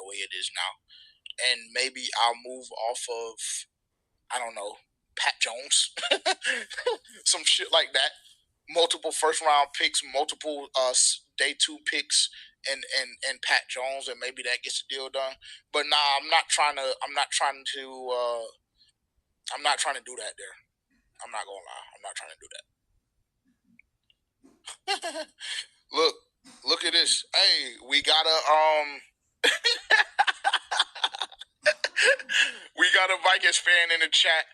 the way it is now. And maybe I'll move off of, I don't know, Pat Jones, some shit like that. Multiple first round picks, multiple day two picks, and Pat Jones, and maybe that gets the deal done. But nah, I'm not trying to. I'm not trying to. I'm not trying to do that there. I'm not gonna lie. I'm not trying to do that. look, look at this. Hey, we got a we got a Vikings fan in the chat.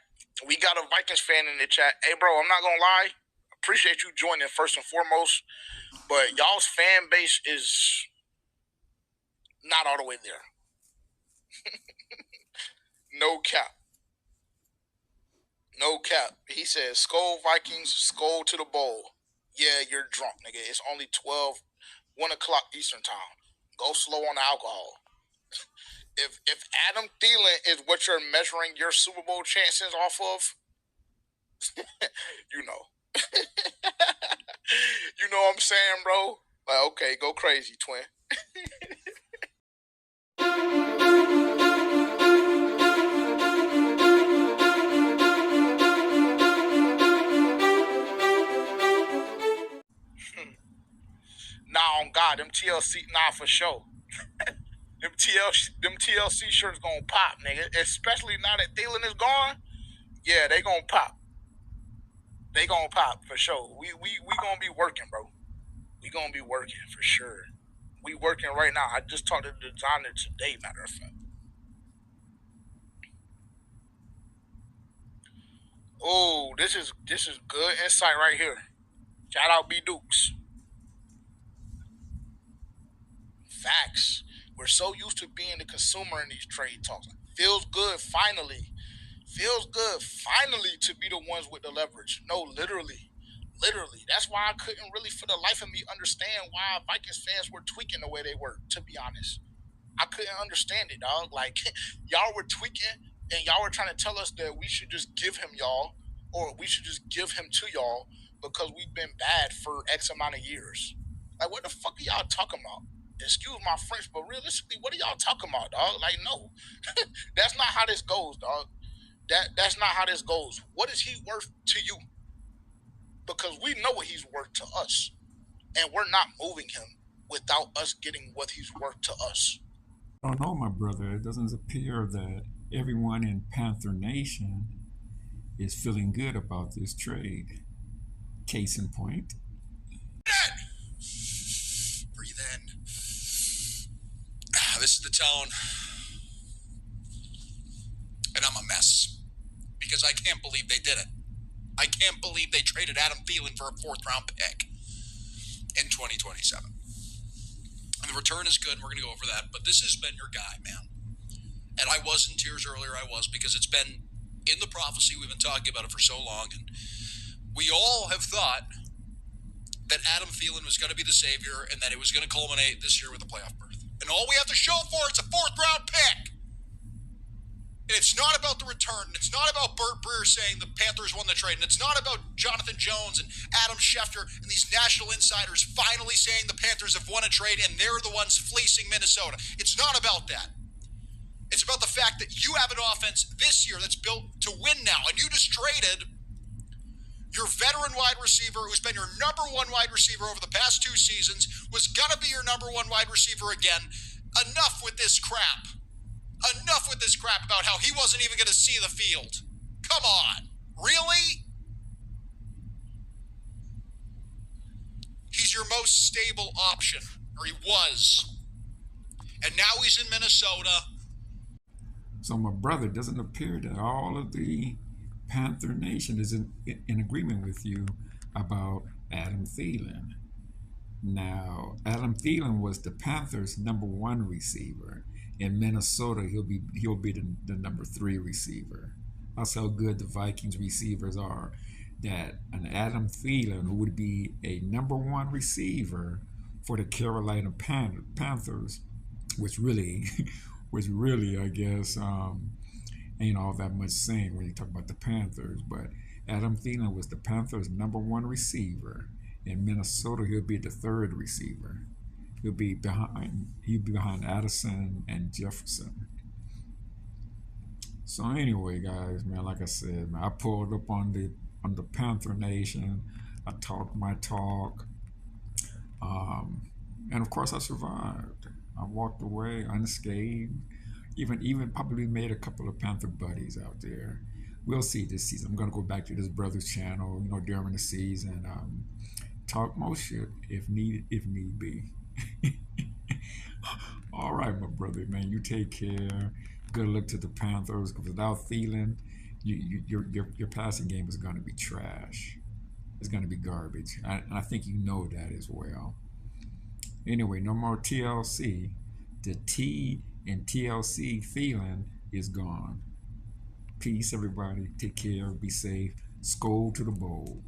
We got a Vikings fan in the chat. Hey, bro, I'm not gonna lie. Appreciate you joining first and foremost, but y'all's fan base is not all the way there. No cap. No cap. He says, Skull Vikings, Skull to the bowl. Yeah, you're drunk, nigga. It's only 1 o'clock Eastern time. Go slow on the alcohol. If Adam Thielen is what you're measuring your Super Bowl chances off of, you know. You know what I'm saying, bro? Like, okay, go crazy, twin. Nah, on God, them TLC, nah, for sure. Them TLC shirts gonna pop, nigga. Especially now that Thielen is gone. Yeah, they gonna pop. They gonna pop for sure. We gonna be working, bro. We gonna be working for sure. We working right now. I just talked to the designer today, matter of fact. Oh, this is good insight right here. Shout out B Dukes. Facts. We're so used to being the consumer in these trade talks. Feels good finally. Feels good finally to be the ones with the leverage. No, literally. Literally. That's why I couldn't really for the life of me understand why Vikings fans were tweaking the way they were, to be honest. I couldn't understand it, dog. Like, y'all were tweaking and y'all were trying to tell us that we should just give him y'all, or we should just give him to y'all because we've been bad for X amount of years. Like, what the fuck are y'all talking about? Excuse my French, but realistically, what are y'all talking about, dog? Like, no. That's not how this goes, dog. That's not how this goes. What is he worth to you? Because we know what he's worth to us. And we're not moving him without us getting what he's worth to us. I don't know, my brother. It doesn't appear that everyone in Panther Nation is feeling good about this trade. Case in point. Breathe in. This is the tone. And I'm a mess. Because I can't believe they did it. I can't believe they traded Adam Thielen for a 4th round pick in 2027. And the return is good, and we're going to go over that. But this has been your guy, man. And I was in tears earlier. I was, because it's been in the prophecy. We've been talking about it for so long. And we all have thought that Adam Thielen was going to be the savior and that it was going to culminate this year with a playoff berth. And all we have to show for it's a 4th round pick. And it's not about the return. And it's not about Burt Breer saying the Panthers won the trade. And it's not about Jonathan Jones and Adam Schefter and these national insiders finally saying the Panthers have won a trade and they're the ones fleecing Minnesota. It's not about that. It's about the fact that you have an offense this year that's built to win now. And you just traded your veteran wide receiver, who's been your number 1 wide receiver over the past 2 seasons, was going to be your number 1 wide receiver again. Enough with this crap. Enough with this crap about how he wasn't even going to see the field. Come on. Really? He's your most stable option, or he was. And now he's in Minnesota. So, my brother, it doesn't appear that all of the Panther Nation is in agreement with you about Adam Thielen. Now, Adam Thielen was the Panthers' number 1 receiver. In Minnesota, he'll be the number 3 receiver. That's how good the Vikings receivers are. That an Adam Thielen, who would be a number 1 receiver for the Carolina Panthers, which really, I guess, ain't all that much saying when you talk about the Panthers. But Adam Thielen was the Panthers' number 1 receiver. In Minnesota, he'll be the 3rd receiver. He'll be behind Addison and Jefferson. So anyway, guys, man, like I said, man, I pulled up on the Panther Nation. I talked my talk, um, and of course, I survived. I walked away unscathed. Even probably made a couple of Panther buddies out there. We'll see this season. I'm gonna go back to this brother's channel, during the season. Talk more shit if need be. All right, my brother, man. You take care. Good luck to the Panthers. Because without Thielen, your passing game is going to be trash. It's going to be garbage. I think you know that as well. Anyway, no more TLC. The T in TLC Thielen is gone. Peace, everybody. Take care. Be safe. Skol to the bowl.